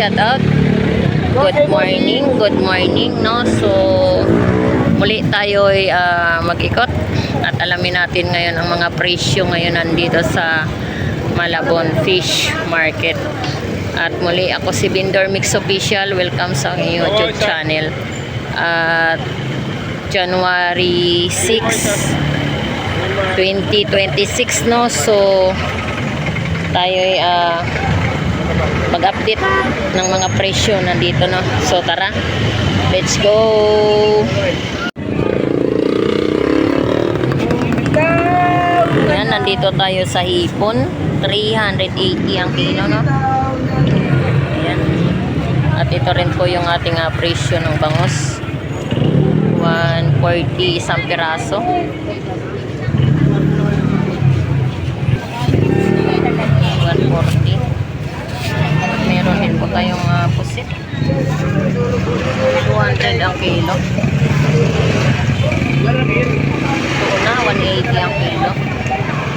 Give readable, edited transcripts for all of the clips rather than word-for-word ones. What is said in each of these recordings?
shout out. Good morning, no? So, muli tayo ay mag-ikot at alamin natin ngayon ang mga presyo ngayon nandito sa Malabon Fish Market. At muli ako si Bindor Mix Official. Welcome sa aking YouTube channel. At January 6, 2026, no? So, tayo ay mag-update ng mga presyo nandito, no? So tara, let's go. Yan, nandito tayo sa hipon, 380 ang kilo, no? Ayan. At ito rin po yung ating presyo ng bangus, 140 isang piraso. 140. Meron din po tayong pusit, 200 ang kilo. Tuna, 180 ang kilo.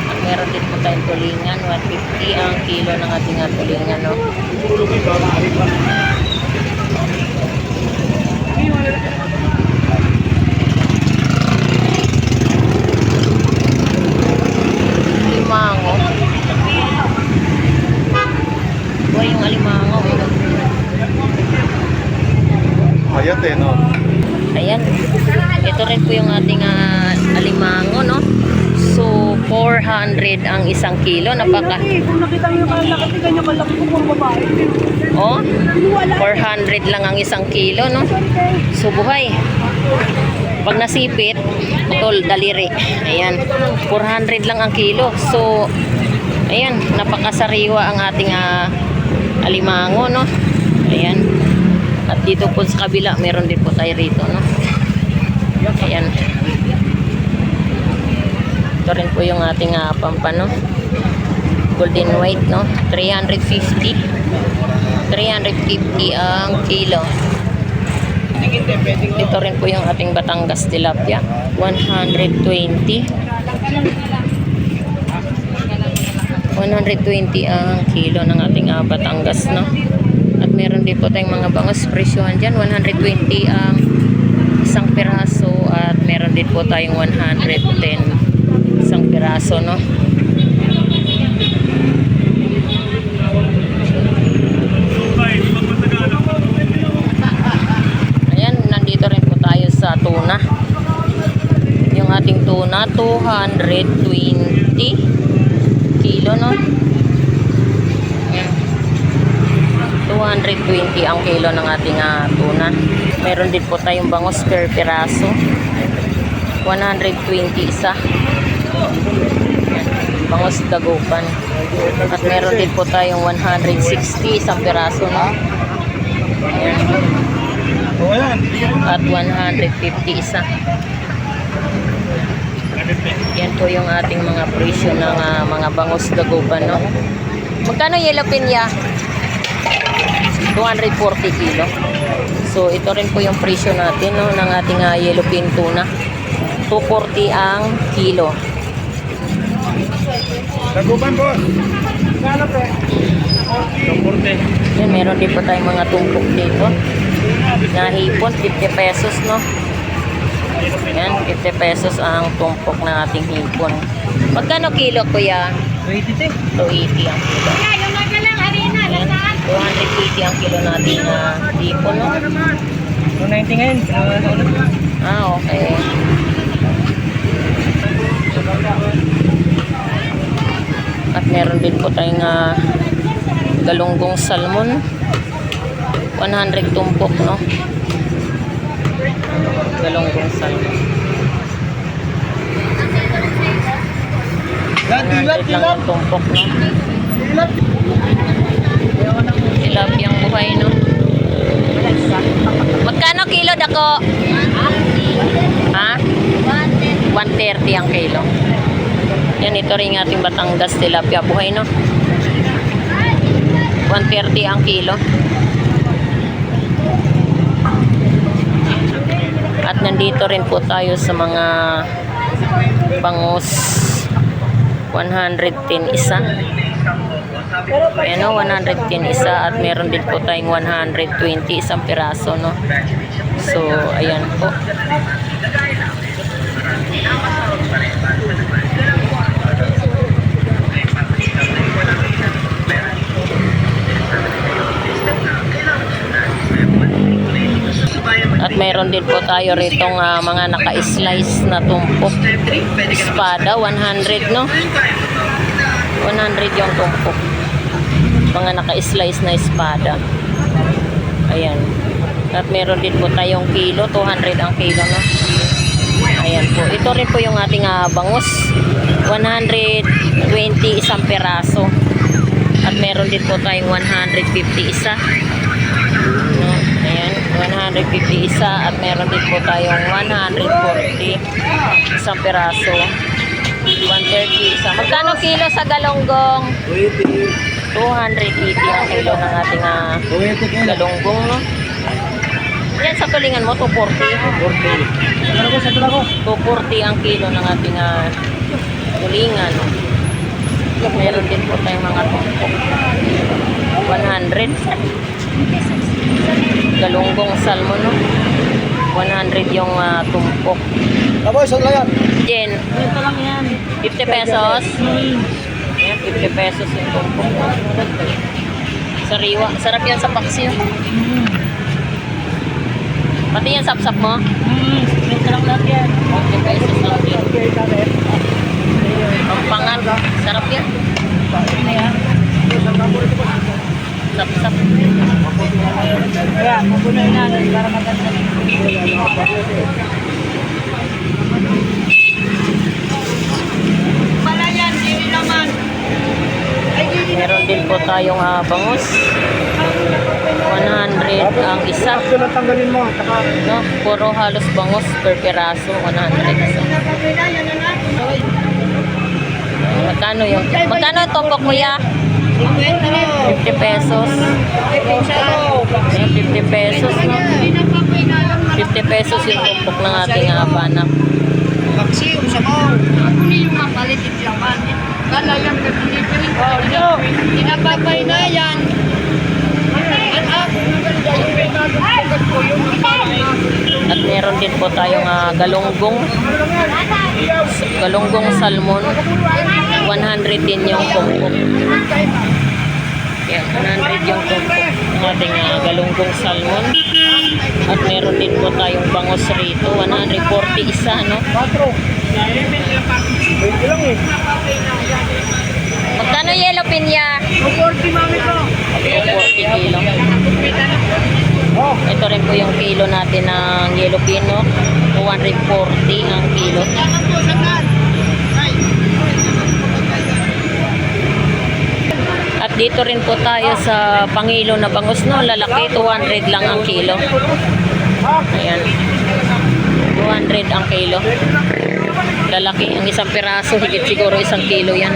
At meron din po tayong tulingan, 150 ang kilo ng ating tulingan, no? Limango. Yung alimango. Ayan din, no? Ayan. Ito rin po yung ating alimango, no? So, 400 ang isang kilo. Napaka... Kung nakita nyo yung kalaki, ganyan kalaki ko pang babae. Oh, 400 lang ang isang kilo, no? So, buhay. Pag nasipit, putol, daliri. Ayan. 400 lang ang kilo. So, ayan. Napakasariwa ang ating alimango, no? Ayan. At dito po sa kabila, meron din po tayo rito, no? Ayan. Ito rin po yung ating pampano. Golden white, no? 350. 350 ang kilo. Ito rin po yung ating Batangas tilapia. 120. 120 ang kilo ng ating Batangas, no? At meron din po tayong mga bangus presyohan dyan, 120 ang isang piraso. At meron din po tayong 110 isang piraso, no? Ayan, nandito rin po tayo sa tuna. Yung ating tuna, 220 kilo, no? 220 ang kilo ng ating tuna. Meron din po tayong bangus per piraso, 120 isa. Bangus dagupan. At meron din po tayong 160 isang piraso, no? Ayan. At 150 isa. Yan po yung ating mga presyo ng mga bangus dagupan, no? Magkano yellow pinya? 240 kilo. So ito rin po yung presyo natin, no, ng ating yellow pin tuna. 240 ang kilo. Dagupan, boss. Kano pre? 240. Yan, meron din po tayong mga tumpok dito. Na hipon, 50 pesos, no? Yan, 50 pesos ang tumpok ng ating hipon. Magkano kilo, kuya? 280. 280 ang kilo. Yan, 280 ang kilo natin hipon, no? 290 ngayon. Okay. At meron din po tayong galunggong salmon, 100 tumpok, no? Galunggong salmon. 100 lang ang tumpok, no? Tilapiyang buhay, no? Magkano kilo dako? Ha? 130 ang kilo. Yan, ito rin ating Batangas tilapia buhay, no? 130 ang kilo. At nandito rin po tayo sa mga bangus, 110 isa. Ayan o, 110 isa at meron din po tayong 120 isang piraso, no? So, ayan po. At meron din po tayo ritong mga naka-slice na tumpok. Espada, 100, no? 100 yung tumpok. Mga naka-slice na espada. Ayan. At meron din po tayong kilo, 200 ang kilo, no? Ayan po. Ito rin po yung ating bangus. 120 isang peraso. At meron din po tayong 150 isa. No? Ayan. 150 isa at meron din po tayong 140 isang peraso. 130 isa. Magkano kilo sa galonggong? 280 ang kilo ng ating galonggong, no? Yan sa tulingan mo, 240. 240 ang kilo ng ating tulingan. Meron din po tayong mga tumpok. 100. Galunggong salmon, no? 100 yung tumpok. Aboy, saan lang yan? Jen, Ito lang yan. 50 pesos. Ayan, 50 pesos yung tumpok, no? Sariwa. Sarap yan sa paksiw. Pati yan sapsap mo? Ito lang lahat yan. 50 pesos lang yan. Pampangan. Sarap yan. Ano yan? Sapsap. Kaya, mabunoy na. Para maganda. Pala yan, hindi naman. Meron din po tayong bangus. 100 ang isa. Tanggalin mo. No? Puro halos bangus per peraso. 100 isa. Magkano yung... Magkano yung tumpok mo ya? 50 pesos. Ayan, 50 pesos, no? 50 pesos yung tumpok ng ating banak. Paksiw, sabaw. Ako ni yung mapalitit laman. Kala yung nagpinipirin ko. Tinapapay na yan. At meron din po tayong galunggong. Galunggong salmon. 100 din yung tumpok. Yan, 100 yung tumpok ng ating galunggong salmon. At meron din po tayong bangus rito. 140 isa, no? 20 lang eh. Magkano yellow pinya? 40 mami ko. 40 kilo. Ito rin po yung kilo natin ng yellow pino. 240 ang kilo. At dito rin po tayo sa pangilo na bangus, no? Lalaki, 200 lang ang kilo. Ayan. 200 ang kilo. Lalaki, ang isang piraso, higit siguro isang kilo yan.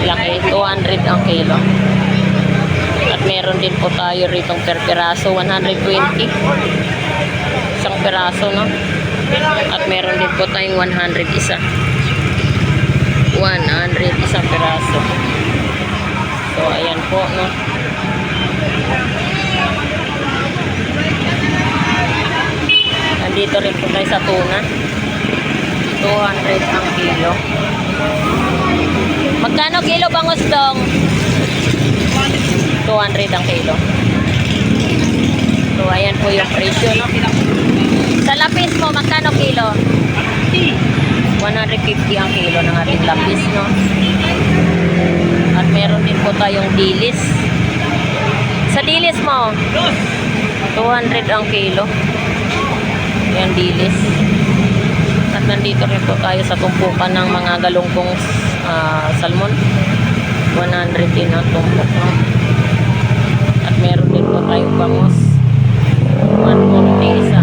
Laki, 200 ang kilo. At meron din po tayo ritong per piraso, 120. Isang piraso, no? At meron din po tayong 100 isa. 100 isang piraso. So, ayan po, no? Nandito rin po tayo sa tuna. 200 ang kilo. Magkano kilo bangus dong? 200 ang kilo. So, ayan po yung presyo, no? Sa lapis mo, magkano kilo? 150 ang kilo ng ating lapis, no? At meron din po tayong dilis. Sa dilis mo, 200 ang kilo. Yan, dilis. At nandito rin po tayo sa tumpukan ng mga galunggong salmon. 100 din ang tumpok, no? At meron din po tayong bangus. 140 isa.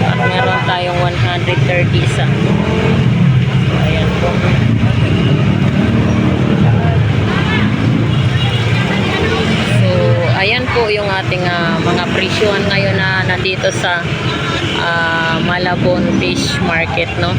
At meron tayong 130 isa. So, ayan po. So, ayan po yung ating mga presyohan ngayon na nandito sa Malabon Fish Market, no?